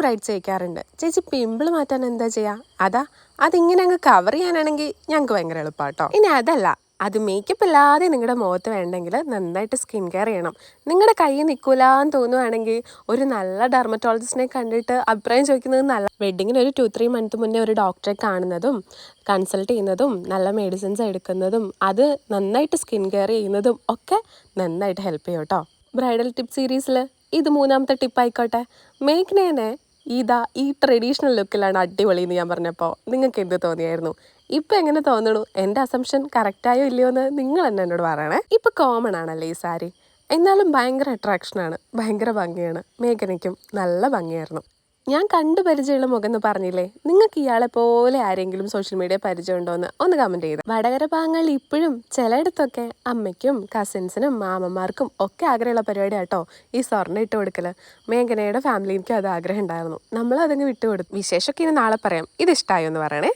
Brides ചോദിക്കാറുണ്ട്, ചേച്ചി pimple മാറ്റാൻ എന്താ ചെയ്യുക? അതിങ്ങനെ അങ്ങ് കവർ ചെയ്യാനാണെങ്കിൽ ഞങ്ങൾക്ക് ഭയങ്കര എളുപ്പമാട്ടോ. ഇനി അതല്ല, അത് മേക്കപ്പ് ഇല്ലാതെ നിങ്ങളുടെ മുഖത്ത് വേണ്ടെങ്കിൽ നന്നായിട്ട് സ്കിൻ കെയർ ചെയ്യണം. നിങ്ങളുടെ കൈ നിൽക്കൂലെന്ന് തോന്നുവാണെങ്കിൽ ഒരു നല്ല ഡെർമറ്റോളജിസ്റ്റിനെ കണ്ടിട്ട് അഭിപ്രായം ചോദിക്കുന്നത് നല്ല. വെഡ്ഡിങ്ങിന് ഒരു 2-3 മന്ത് മുന്നേ ഒരു ഡോക്ടറെ കാണുന്നതും കൺസൾട്ട് ചെയ്യുന്നതും നല്ല മെഡിസിൻസ് എടുക്കുന്നതും അത് നന്നായിട്ട് സ്കിൻ കെയർ ചെയ്യുന്നതും ഒക്കെ നന്നായിട്ട് ഹെൽപ്പ് ചെയ്യും കേട്ടോ. ബ്രൈഡൽ ടിപ്പ് സീരീസിൽ ഇത് 3-ാമത്തെ ടിപ്പായിക്കോട്ടെ. മേഘ്നേനെ ഈ ട്രഡീഷണൽ ലുക്കിലാണ് അടിപൊളി എന്ന് ഞാൻ പറഞ്ഞപ്പോൾ നിങ്ങൾക്ക് എന്ത് തോന്നിയായിരുന്നു? ഇപ്പം എങ്ങനെ തോന്നണു? എൻ്റെ അസംഷൻ കറക്റ്റായോ ഇല്ലയോ എന്ന് നിങ്ങൾ തന്നെ എന്നോട് പറയണേ. ഇപ്പം കോമൺ ആണല്ലേ ഈ സാരി, എന്നാലും ഭയങ്കര അട്രാക്ഷനാണ്, ഭയങ്കര ഭംഗിയാണ്. മേഘനയ്ക്കും നല്ല ഭംഗിയായിരുന്നു. ഞാൻ കണ്ടു പരിചയമുള്ള മുഖം എന്ന് പറഞ്ഞില്ലേ, നിങ്ങൾക്ക് ഇയാളെ പോലെ ആരെങ്കിലും സോഷ്യൽ മീഡിയ പരിചയമുണ്ടോ എന്ന് ഒന്ന് കമൻറ്റ് ചെയ്ത്. വടകര ഭാഗങ്ങളിൽ ഇപ്പോഴും ചിലയിടത്തൊക്കെ അമ്മയ്ക്കും കസിൻസിനും മാമന്മാർക്കും ഒക്കെ ആഗ്രഹമുള്ള പരിപാടി കേട്ടോ ഈ സ്വർണ്ണം ഇട്ട് കൊടുക്കൽ. മേഘനയുടെ ഫാമിലിക്ക് അത് ആഗ്രഹം ഉണ്ടായിരുന്നു, നമ്മളതങ്ങ് വിട്ടുകൊടുത്തു. വിശേഷമൊക്കെ ഇനി നാളെ പറയാം. ഇത് ഇഷ്ടമായോ എന്ന് പറയണേ.